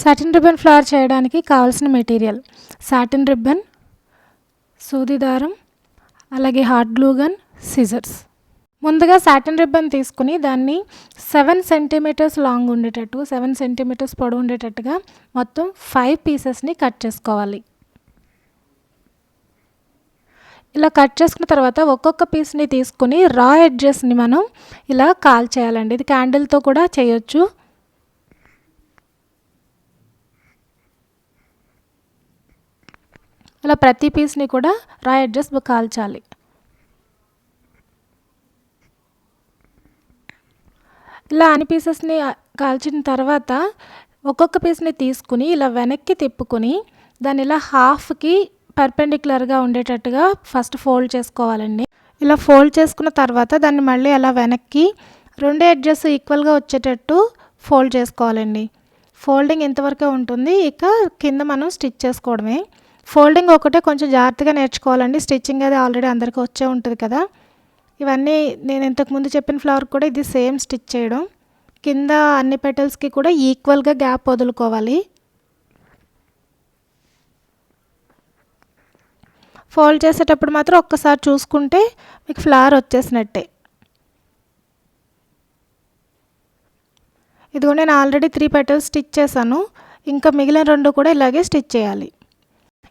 Satin ribbon flower చేయడానికి కావాల్సిన material satin ribbon, సూది దారం, అలాగే హాట్ గ్లూ గన్, సిజర్స్. ముందుగా సాటిన్ రిబ్బన్ తీసుకుని దాన్ని 7 సెంటీమీటర్స్ లాంగ్ ఉండేటట్టు 7 సెంటీమీటర్స్ పొడవు ఉండేటట్టుగా మొత్తం 5 పీసెస్ని కట్ చేసుకోవాలి. ఇలా కట్ చేసుకున్న తర్వాత ఒక్కొక్క పీస్ని తీసుకుని రా ఎడ్జెస్ని మనం ఇలా కాల్ చేయాలండి. ఇది క్యాండిల్తో కూడా చేయొచ్చు. అలా ప్రతి పీస్ని కూడా రా ఎడ్జెస్ కాల్చాలి. ఇలా అన్ని పీసెస్ని కాల్చిన తర్వాత ఒక్కొక్క పీస్ని తీసుకుని ఇలా వెనక్కి తిప్పుకొని దాన్ని ఇలా హాఫ్కి పర్పెండిక్యులర్గా ఉండేటట్టుగా ఫస్ట్ ఫోల్డ్ చేసుకోవాలండి. ఇలా ఫోల్డ్ చేసుకున్న తర్వాత దాన్ని మళ్ళీ అలా వెనక్కి 2 ఎడ్జెస్ ఈక్వల్గా వచ్చేటట్టు ఫోల్డ్ చేసుకోవాలండి. ఫోల్డింగ్ ఇంతవరకే ఉంటుంది. ఇక కింద మనం స్టిచ్ చేసుకోవడమే. ఫోల్డింగ్ ఒకటే కొంచెం జాగ్రత్తగా నేర్చుకోవాలండి. స్టిచ్చింగ్ అది ఆల్రెడీ అందరికీ వచ్చే ఉంటుంది కదా. ఇవన్నీ నేను ఇంతకుముందు చెప్పిన ఫ్లవర్ కూడా ఇది సేమ్ స్టిచ్ చేయడం. కింద అన్ని పెటల్స్కి కూడా ఈక్వల్గా గ్యాప్ వదులుకోవాలి. ఫోల్డ్ చేసేటప్పుడు మాత్రం ఒక్కసారి చూసుకుంటే మీకు ఫ్లవర్ వచ్చేసినట్టే. ఇదిగో నేను ఆల్రెడీ 3 పెటల్స్ స్టిచ్ చేశాను. ఇంకా మిగిలిన 2 కూడా ఇలాగే స్టిచ్ చేయాలి.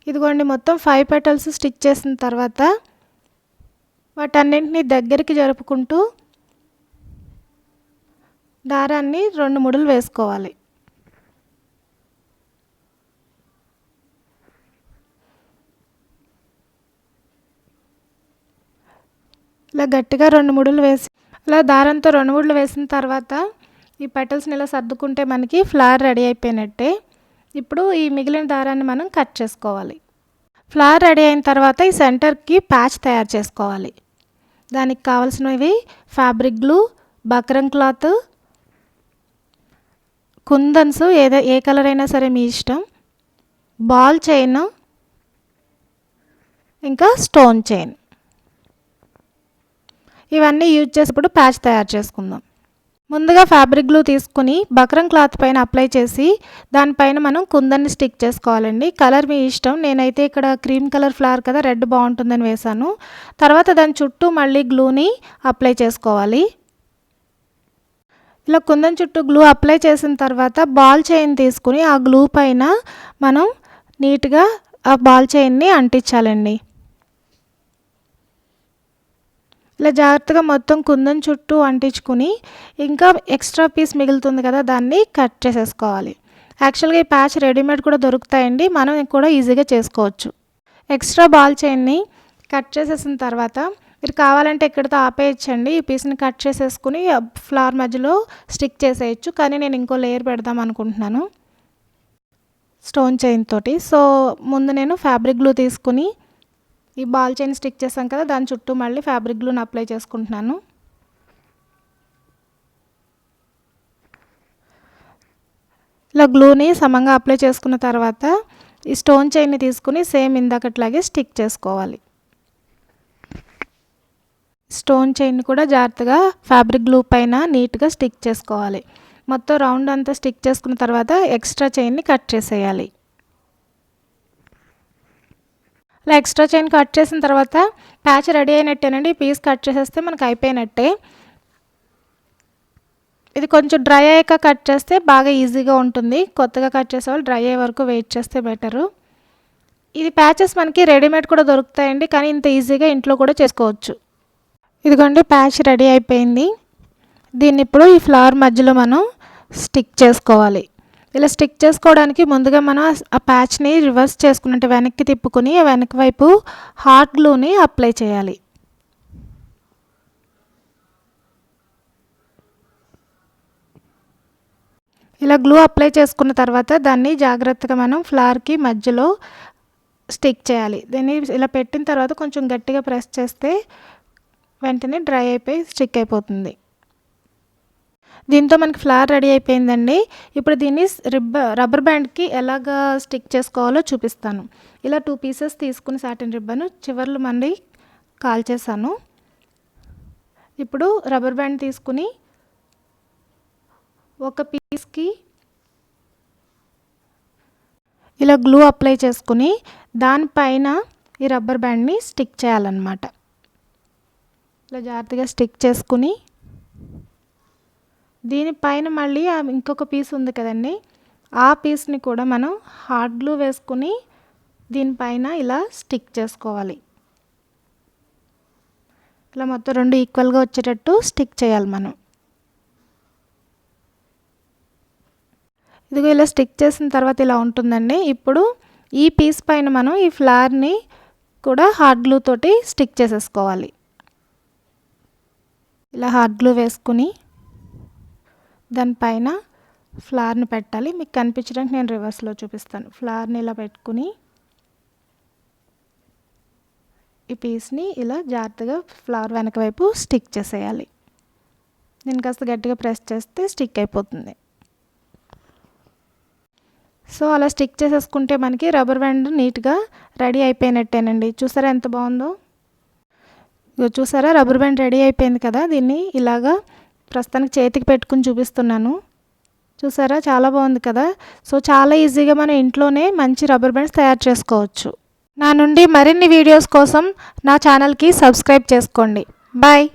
ఇదిగోండి మొత్తం 5 పెటల్స్ స్టిచ్ చేసిన తర్వాత వాటన్నింటినీ దగ్గరికి జరుపుకుంటూ దారాన్ని 2 ముడులు వేసుకోవాలి. ఇలా గట్టిగా 2 ముడులు వేసి ఇలా దారంతో 2 ముడులు వేసిన తర్వాత ఈ పెటల్స్ని ఇలా సర్దుకుంటే మనకి ఫ్లవర్ రెడీ అయిపోయినట్టే. ఇప్పుడు ఈ మిగిలిన దారాన్ని మనం కట్ చేసుకోవాలి. ఫ్లవర్ రెడీ అయిన తర్వాత ఈ సెంటర్కి ప్యాచ్ తయారు చేసుకోవాలి. దానికి కావాల్సినవి ఫ్యాబ్రిక్ గ్లూ, బక్రం క్లాత్, కుందన్స్ ఏ కలర్ అయినా సరే మీ ఇష్టం, బాల్ చైన్, ఇంకా స్టోన్ చైన్. ఇవన్నీ యూజ్ చేసేప్పుడు ప్యాచ్ తయారు చేసుకుందాం. ముందుగా ఫ్యాబ్రిక్ గ్లూ తీసుకుని బక్రం క్లాత్ పైన అప్లై చేసి దానిపైన మనం కుందన్ని స్టిక్ చేసుకోవాలండి. కలర్ మీ ఇష్టం. నేనైతే ఇక్కడ క్రీమ్ కలర్ ఫ్లవర్ కదా, రెడ్ బాగుంటుందని వేశాను. తర్వాత దాని చుట్టూ మళ్ళీ గ్లూని అప్లై చేసుకోవాలి. ఇలా కుందన్ చుట్టూ గ్లూ అప్లై చేసిన తర్వాత బాల్ చైన్ తీసుకుని ఆ గ్లూ పైన మనం నీట్గా ఆ బాల్ చైన్ని అంటించాలండి. ఇలా జాగ్రత్తగా మొత్తం కుందన్ చుట్టూ అంటించుకుని ఇంకా ఎక్స్ట్రా పీస్ మిగులుతుంది కదా, దాన్ని కట్ చేసేసుకోవాలి. యాక్చువల్గా ఈ ప్యాచ్ రెడీమేడ్ కూడా దొరుకుతాయండి, మనం కూడా ఈజీగా చేసుకోవచ్చు. ఎక్స్ట్రా బాల్ చైన్ని కట్ చేసేసిన తర్వాత మీరు కావాలంటే ఇక్కడితో ఆపేయచ్చండి. ఈ పీస్ని కట్ చేసేసుకుని ఫ్లవర్ మధ్యలో స్టిక్ చేసేయచ్చు. కానీ నేను ఇంకో లేయర్ పెడదాం అనుకుంటున్నాను స్టోన్ చైన్ తోటి. సో ముందు నేను ఫ్యాబ్రిక్ గ్లూ తీసుకుని ఈ బాల్ చైన్ స్టిక్ చేసాం కదా, దాని చుట్టూ మళ్ళీ ఫ్యాబ్రిక్ గ్లూని అప్లై చేసుకుంటున్నాను. ఇలా గ్లూని సమంగా అప్లై చేసుకున్న తర్వాత ఈ స్టోన్ చైన్ని తీసుకుని సేమ్ ఇందాకట్లాగే స్టిక్ చేసుకోవాలి. స్టోన్ చైన్ కూడా జాగ్రత్తగా ఫ్యాబ్రిక్ గ్లూ పైన నీట్గా స్టిక్ చేసుకోవాలి. మొత్తం రౌండ్ అంతా స్టిక్ చేసుకున్న తర్వాత ఎక్స్ట్రా చైన్ని కట్ చేసేయాలి. ఇలా ఎక్స్ట్రా చైన్ కట్ చేసిన తర్వాత ప్యాచ్ రెడీ అయినట్టేనండి. పీస్ కట్ చేసేస్తే మనకు అయిపోయినట్టే. ఇది కొంచెం డ్రై అయ్యాక కట్ చేస్తే బాగా ఈజీగా ఉంటుంది. కొత్తగా కట్ చేసేవాళ్ళు డ్రై అయ్యే వరకు వెయిట్ చేస్తే బెటరు. ఇది ప్యాచెస్ మనకి రెడీమేడ్ కూడా దొరుకుతాయండి, కానీ ఇంత ఈజీగా ఇంట్లో కూడా చేసుకోవచ్చు. ఇదిగోండి ప్యాచ్ రెడీ అయిపోయింది. దీన్ని ఇప్పుడు ఈ ఫ్లవర్ మధ్యలో మనం స్టిక్ చేసుకోవాలి. ఇలా స్టిక్ చేసుకోవడానికి ముందుగా మనం ఆ ప్యాచ్ని రివర్స్ చేసుకున్నట్టు వెనక్కి తిప్పుకొని వెనక వైపు హాట్ గ్లూని అప్లై చేయాలి. ఇలా గ్లూ అప్లై చేసుకున్న తర్వాత దాన్ని జాగ్రత్తగా మనం ఫ్లవర్కి మధ్యలో స్టిక్ చేయాలి. దీన్ని ఇలా పెట్టిన తర్వాత కొంచెం గట్టిగా ప్రెస్ చేస్తే వెంటనే డ్రై అయిపోయి స్టిక్ అయిపోతుంది. దీంతో మనకి ఫ్లవర్ రెడీ అయిపోయిందండి. ఇప్పుడు దీన్ని రబ్బర్ బ్యాండ్కి ఎలాగా స్టిక్ చేసుకోవాలో చూపిస్తాను. ఇలా 2 పీసెస్ తీసుకుని సాటిన్ రిబ్బన్ చివర్లు మళ్ళీ కాల్చేసాను. ఇప్పుడు రబ్బర్ బ్యాండ్ తీసుకుని ఒక పీస్కి ఇలా గ్లూ అప్లై చేసుకుని దానిపైన ఈ రబ్బర్ బ్యాండ్ని స్టిక్ చేయాలన్నమాట. ఇలా జాగ్రత్తగా స్టిక్ చేసుకుని దీనిపైన మళ్ళీ ఇంకొక పీస్ ఉంది కదండి, ఆ పీస్ని కూడా మనం హాట్ గ్లూ వేసుకుని దీనిపైన ఇలా స్టిక్ చేసుకోవాలి. ఇలా మొత్తం రెండు ఈక్వల్గా వచ్చేటట్టు స్టిక్ చేయాలి మనం. ఇదిగో ఇలా స్టిక్ చేసిన తర్వాత ఇలా ఉంటుందండి. ఇప్పుడు ఈ పీస్ పైన మనం ఈ ఫ్లవర్ని కూడా హాట్ గ్లూ తోటి స్టిక్ చేసేసుకోవాలి. ఇలా హాట్ గ్లూ వేసుకుని దానిపైన ఫ్లవర్ని పెట్టాలి. మీకు కనిపించడానికి నేను రివర్స్లో చూపిస్తాను. ఫ్లవర్ని ఇలా పెట్టుకుని ఈ పీస్ని ఇలా జాగ్రత్తగా ఫ్లవర్ వెనక వైపు స్టిక్ చేసేయాలి. దీన్ని కాస్త గట్టిగా ప్రెస్ చేస్తే స్టిక్ అయిపోతుంది. సో అలా స్టిక్ చేసేసుకుంటే మనకి రబ్బర్ బ్యాండ్ నీట్గా రెడీ అయిపోయినట్టేనండి. చూసారా ఎంత బాగుందో? చూసారా రబ్బర్ బ్యాండ్ రెడీ అయిపోయింది కదా. దీన్ని ఇలాగా ప్రస్తుతానికి చేతికి పెట్టుకుని చూపిస్తున్నాను. చూసారా చాలా బాగుంది కదా. సో చాలా ఈజీగా మనం ఇంట్లోనే మంచి రబ్బర్ బ్యాండ్స్ తయారు చేసుకోవచ్చు. నా నుండి మరిన్ని వీడియోస్ కోసం నా ఛానల్కి సబ్స్క్రైబ్ చేసుకోండి. బాయ్.